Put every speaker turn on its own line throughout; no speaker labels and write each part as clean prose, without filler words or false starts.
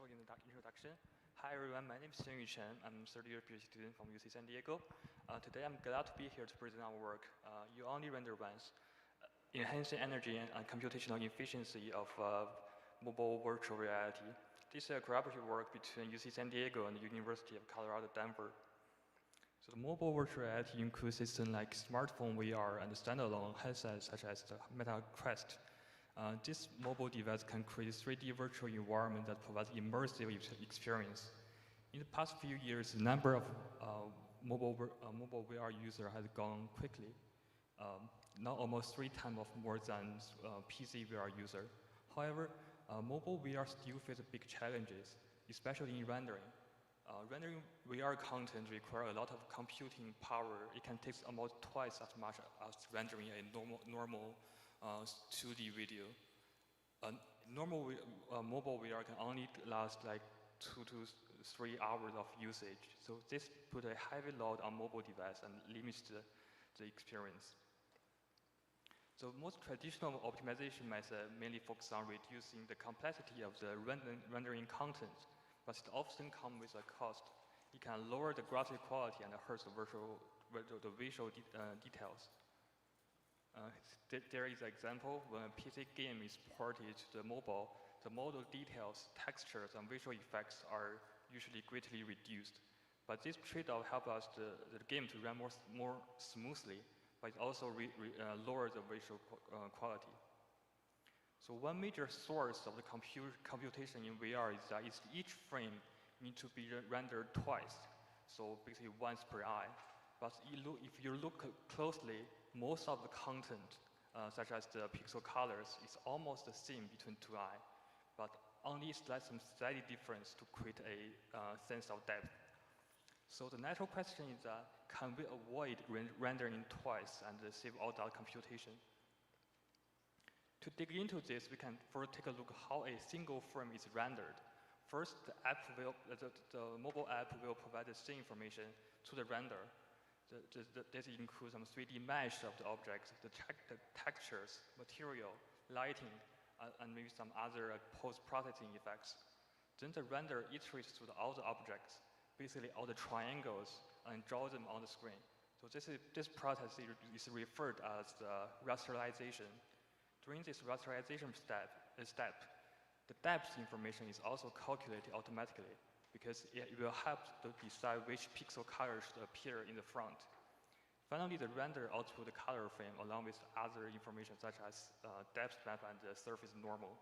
for the introduction. Hi everyone, my name is Xinyu Chen. I'm a third-year PhD student from UC San Diego. Today I'm glad to be here to present our work, You Only Render Once, Enhancing Energy and Computational Efficiency of Mobile Virtual Reality. This is a collaborative work between UC San Diego and the University of Colorado, Denver. So the mobile virtual reality includes systems like smartphone VR and standalone headsets such as the Meta Quest. This mobile device can create a 3D virtual environment that provides immersive experience. In the past few years, the number of mobile VR users has gone quickly. Now almost 3 times more than PC VR user. However, mobile VR still faces big challenges, especially in rendering. Rendering VR content requires a lot of computing power. It can take almost twice as much as rendering a normal 2D video. Normal mobile VR can only last like 2 to 3 hours of usage. So this put a heavy load on mobile device and limits the experience. So most traditional optimization method mainly focus on reducing the complexity of the rendering content, but it often comes with a cost. It can lower the graphic quality and hurt the visual details. There is an example when a PC game is ported to the mobile, the model details, textures, and visual effects are usually greatly reduced. But this trade-off helps us the game to run more smoothly, but it also lowers the visual quality. So one major source of the computation in VR is that each frame needs to be rendered twice, so basically once per eye. But if you look closely, most of the content, such as the pixel colors, is almost the same between 2 eyes, but only some slight difference to create a sense of depth. So the natural question is that, can we avoid rendering twice and save all that computation? To dig into this, we can first take a look at how a single frame is rendered. First, the mobile app will provide the same information to the render. This includes some 3D mesh of the objects, the textures, material, lighting, and maybe some other post-processing effects. Then the render iterates through all the objects, basically all the triangles, and draws them on the screen. So this process is referred as the rasterization. During this rasterization step, the depth information is also calculated automatically because it will help to decide which pixel colors should appear in the front. Finally, the render outputs the color frame along with other information such as depth map and the surface normal.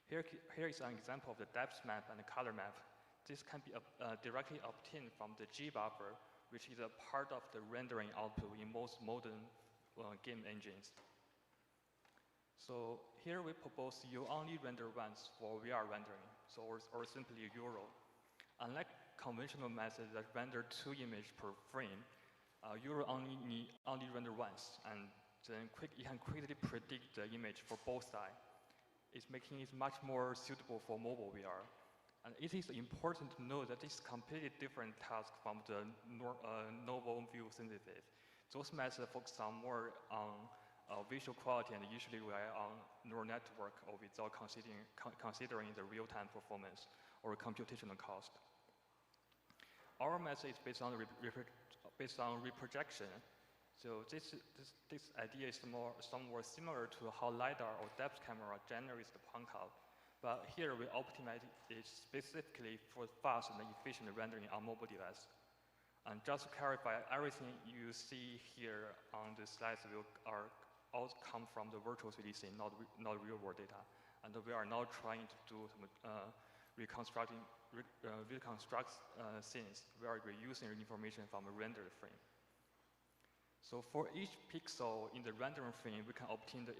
Here is an example of the depth map and the color map. This can be directly obtained from the G buffer, which is a part of the rendering output in most modern game engines. So here we propose you only render once for VR rendering, or simply Euro. Unlike conventional methods that render 2 images per frame, Euro only render once, and then it can quickly predict the image for both sides. It's making it much more suitable for mobile VR. And it is important to know that this is a completely different task from the novel view synthesis. Those methods focus more on visual quality and usually rely on neural network or without considering the real-time performance or computational cost. Our method is based on reprojection. So this idea is somewhat similar to how LiDAR or depth camera generates the point cloud. But here we optimize it specifically for fast and efficient rendering on mobile device. And just to clarify, everything you see here on the slides all come from the virtual 3D scene, not real world data. And we are now trying to do some reconstruct scenes where we're using information from a rendered frame. So for each pixel in the rendering frame, we can obtain the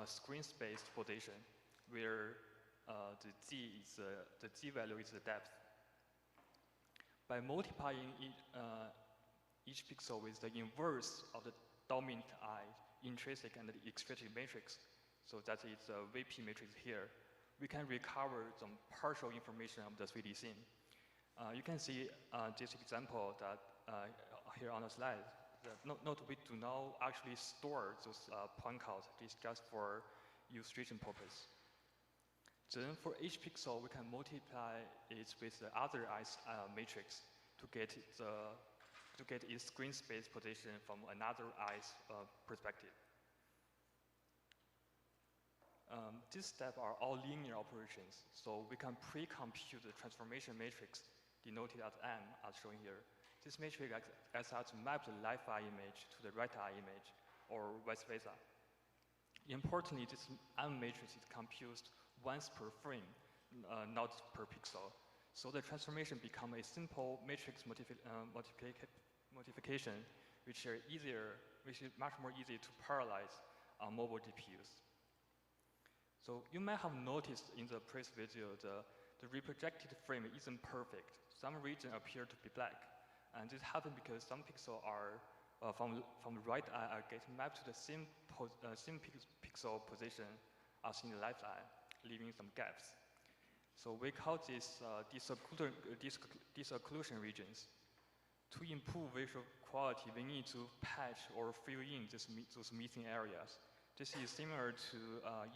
screen space position, where the Z value is the depth. By multiplying each pixel with the inverse of the dominant eye, intrinsic and the extrinsic matrix, so that is a VP matrix here, we can recover some partial information of the 3D scene. You can see this example that here on the slide. Note we do not actually store those point clouds. It's just for illustration purpose. Then for each pixel, we can multiply it with the other eyes matrix to get its screen space position from another eye's perspective. These steps are all linear operations, so we can pre-compute the transformation matrix denoted as M, as shown here. This matrix acts as to map the left eye image to the right eye image, or vice versa. Importantly, this M matrix is computed once per frame, not per pixel. So the transformation becomes a simple matrix modification, which is much more easy to parallelize on mobile GPUs. So you might have noticed in the previous video the reprojected frame isn't perfect. Some regions appear to be black, and this happens because some pixels are from the right eye are getting mapped to the same pixel position as in the left eye, leaving some gaps. So we call this disocclusion regions. To improve visual quality, we need to patch or fill in those missing areas. This is similar to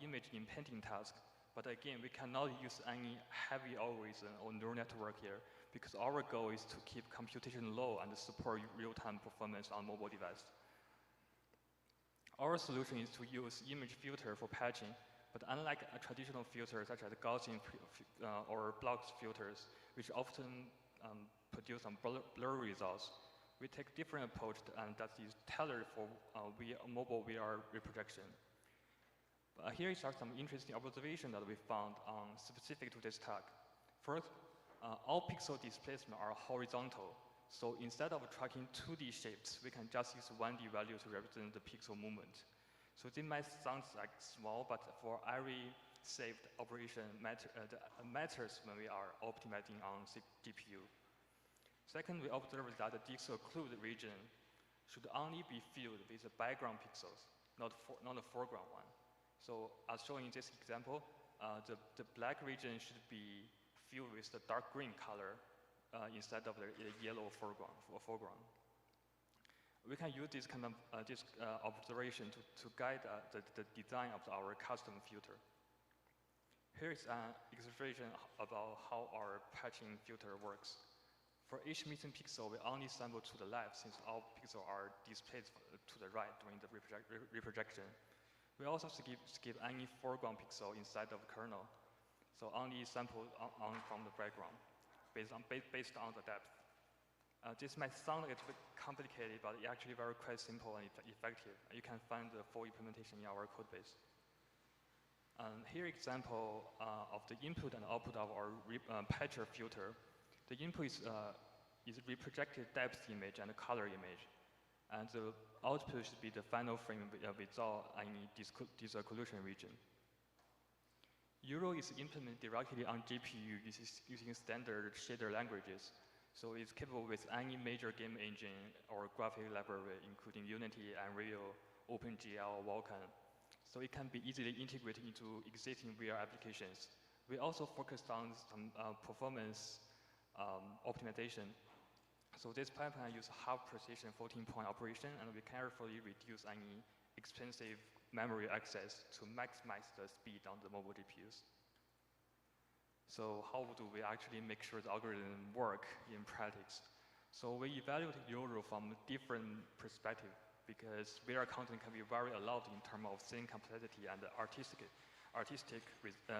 image impending task, but again, we cannot use any heavy algorithm or neural network here because our goal is to keep computation low and support real-time performance on mobile device. Our solution is to use image filter for patching, but unlike a traditional filter such as Gaussian or block filters, which often produce some blur results, we take different approach and that is tailored for mobile VR reprojection. Here are some interesting observations that we found specific to this task. First, all pixel displacement are horizontal. So instead of tracking 2D shapes, we can just use 1D value to represent the pixel movement. So this might sound like small, but for every saved operation matters when we are optimizing on GPU. Second, we observed that the disocclude region should only be filled with the background pixels, not the foreground one. So as shown in this example, the black region should be filled with the dark green color instead of the yellow foreground. We can use this kind of observation to guide the design of our custom filter. Here is an illustration about how our patching filter works. For each missing pixel, we only sample to the left since all pixels are displayed to the right during the reprojection. We also skip any foreground pixel inside of the kernel, so only sample from the background based on the depth. This might sound a little bit complicated, but it's actually quite simple and effective. You can find the full implementation in our code base. Here example of the input and output of our patcher filter. The input is reprojected depth image and color image, and the output should be the final frame without any disocclusion region. Euro is implemented directly on GPU using standard shader languages, so it's capable with any major game engine or graphic library, including Unity, Unreal, OpenGL, Vulkan. So it can be easily integrated into existing VR applications. We also focused on some performance optimization. So this pipeline uses half-precision floating-point operation, and we carefully reduce any expensive memory access to maximize the speed on the mobile GPUs. So how do we actually make sure the algorithm work in practice? So we evaluate Euro from different perspectives because VR content can be very allowed in terms of scene complexity and artistic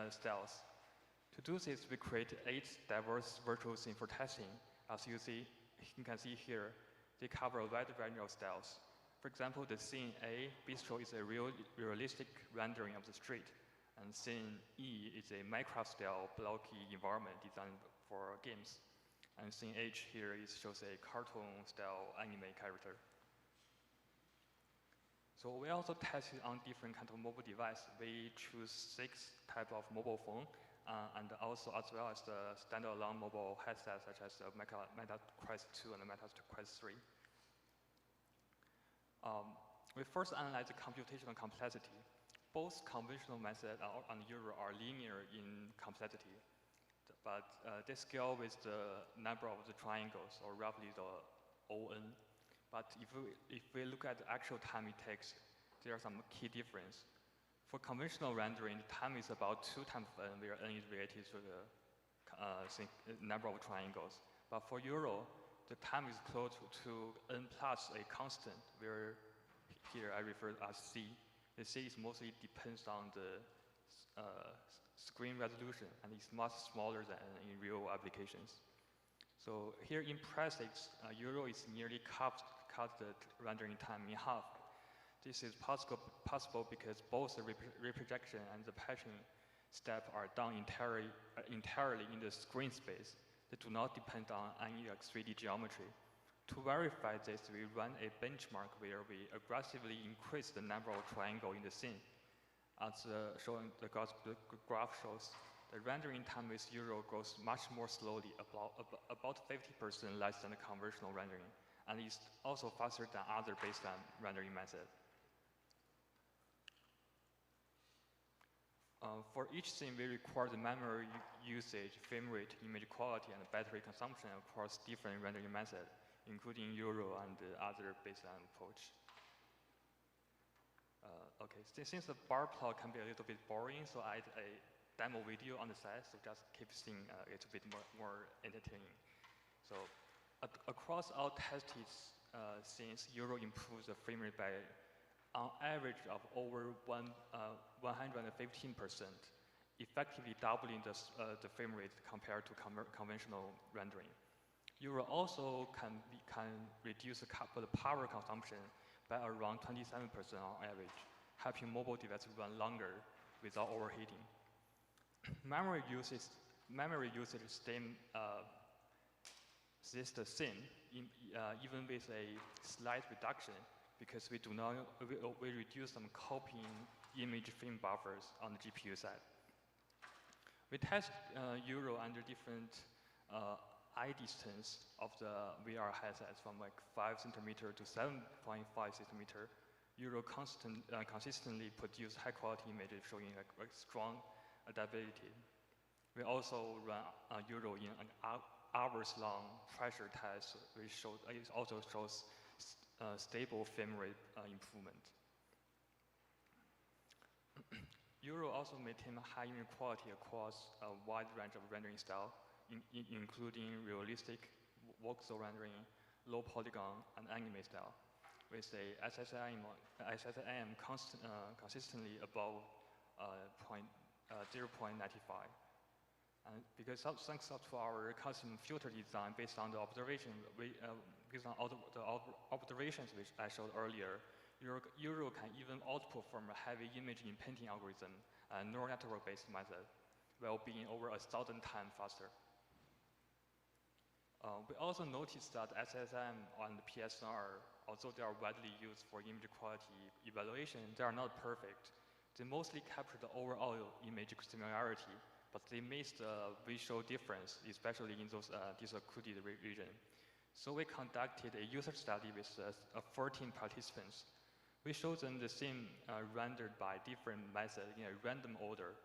styles. To do this, we create 8 diverse virtual scenes for testing. As you can see here, they cover a wide range of styles. For example, the scene A, Bistro, is a realistic rendering of the street, and scene E is a Minecraft-style blocky environment designed for games. And scene H here shows a cartoon-style anime character. So we also tested on different kinds of mobile devices. We choose 6 types of mobile phone, and also as well as the standalone mobile headsets such as the Meta Quest 2 and the Meta Quest 3. We first analyze the computational complexity. Both conventional method and Euro are linear in complexity, but they scale with the number of the triangles, or roughly the ON. But if we look at the actual time it takes, there are some key differences. For conventional rendering, the time is about 2 times n, where n is related to the number of triangles. But for Euro, the time is close to n plus a constant, where here I refer as c. The c is mostly depends on the screen resolution, and it's much smaller than in real applications. So here in practice, Euro is nearly cut the rendering time in half. This is possible because both the reprojection and the patching step are done entirely in the screen space. They do not depend on any 3D geometry. To verify this, we run a benchmark where we aggressively increase the number of triangles in the scene. As the graph shows, the rendering time with Euro grows much more slowly, about 50% less than the conventional rendering, and is also faster than other baseline rendering methods. For each scene, we record the memory usage, frame rate, image quality, and battery consumption across different rendering methods, including Euro and the other baseline approach. Okay, since the bar plot can be a little bit boring, so I add a demo video on the side, so just keep seeing a little bit more entertaining. So across all tested scenes, Euro improves the frame rate by on average of over 115%, effectively doubling the frame rate compared to conventional rendering. Euro also can reduce the power consumption by around 27% on average, helping mobile devices run longer without overheating. Memory usage stays the same, even with a slight reduction, because we reduce some copying image frame buffers on the GPU side. We test Euro under different eye distance of the VR headsets from like 5 centimeter to 7.5 centimeter. Euro consistently produce high quality images showing like strong adaptability. We also run Euro in an hours-long pressure test, which also shows stable frame rate improvement. Euro also maintains high image quality across a wide range of rendering styles, including realistic, voxel rendering, low polygon, and anime style, with a SSIM consistently above 0.95. And because thanks to our custom filter design based on the observations which I showed earlier, Euro can even outperform a heavy image imprinting algorithm and neural network-based method, while being over 1,000 times faster. We also noticed that SSM and PSR, although they are widely used for image quality evaluation, they are not perfect. They mostly capture the overall image similarity, but they miss the visual difference, especially in those disoccluded region. So we conducted a user study with 14 participants. We showed them the scene rendered by different methods in a random order.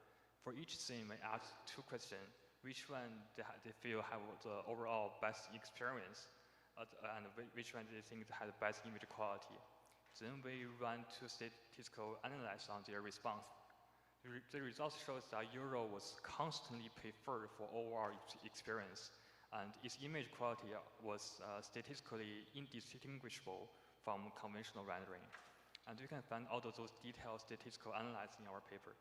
For each scene, we asked 2 questions: which one they feel have the overall best experience, and which one they think had the best image quality. Then we ran 2 statistical analyses on their response. The results shows that Euro was constantly preferred for overall experience, and its image quality was statistically indistinguishable from conventional rendering. And you can find all of those detailed statistical analyses in our paper.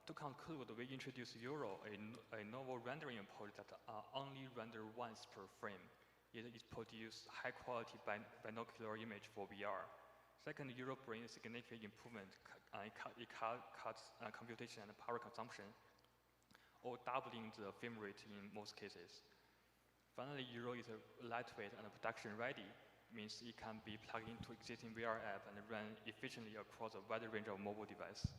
To conclude, we introduced Euro, a novel rendering approach that only render once per frame. It produces high-quality binocular image for VR. Second, Euro brings significant improvement. It cuts computation and power consumption, or doubling the frame rate in most cases. Finally, Euro is lightweight and production-ready, means it can be plugged into existing VR app and run efficiently across a wide range of mobile devices.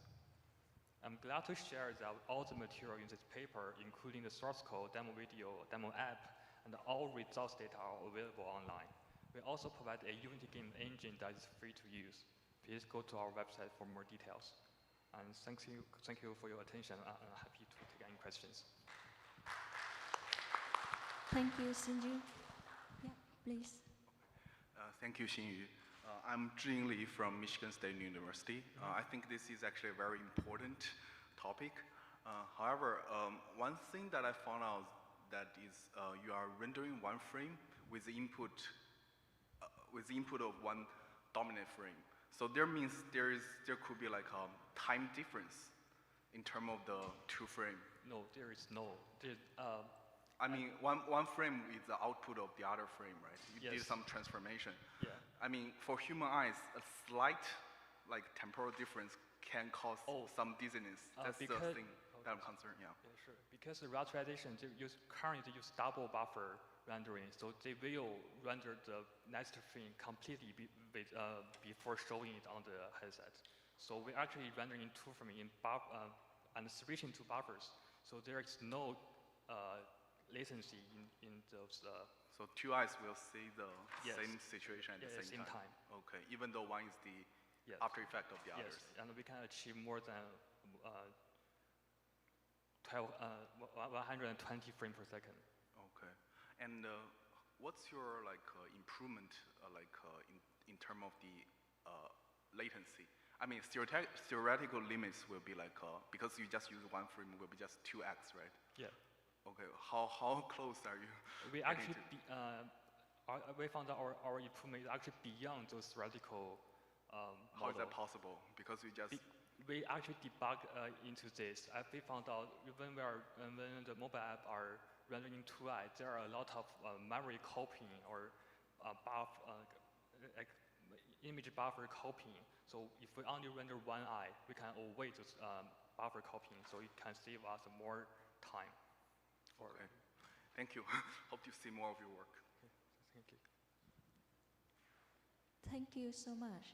I'm glad to share that all the material in this paper, including the source code, demo video, demo app, and all results data are available online. We also provide a Unity game engine that is free to use. Please go to our website for more details. And thank you for your attention. I'm happy to take any questions.
Thank you, Xinyu. Yeah, please.
Thank you, Xinyu.
I'm Jing Li from Michigan State University. I think this is actually a very important topic. However, one thing that I found out that is you are rendering one frame with the input of one dominant frame. So there means there could be like a time difference in terms of the two frame.
No, there is no.
I mean, one frame is the output of the other frame, right? You
Yes.
did some transformation.
Yeah.
I mean, for human eyes, a slight like temporal difference can cause some dizziness. That's the thing that I'm concerned. Yeah.
Yeah, sure. Because the rasterization currently use double buffer rendering, so they will render the next frame completely before showing it on the headset. So we're actually rendering two frames and switching to buffers. So there is no latency in those.
So two eyes will see the
Yes.
same situation at the same time. Okay, even though one is the after effect of the others.
Yes, and we can achieve more than 120 frames per second.
Okay, and what's your improvement in terms of the latency? I mean, theoretical limits will be like because you just use one frame will be just 2x, right?
Yeah.
Okay, how close are you?
We actually we found that our improvement is actually beyond those theoretical
How is that possible? Because we just
we actually debug into this. We found out when the mobile app are rendering 2i, there are a lot of memory copying or image buffer copying. So if we only render one eye, we can avoid this buffer copying, so it can save us more time.
Okay, thank you. Hope to see more of your work.
Okay. Thank you.
Thank you so much.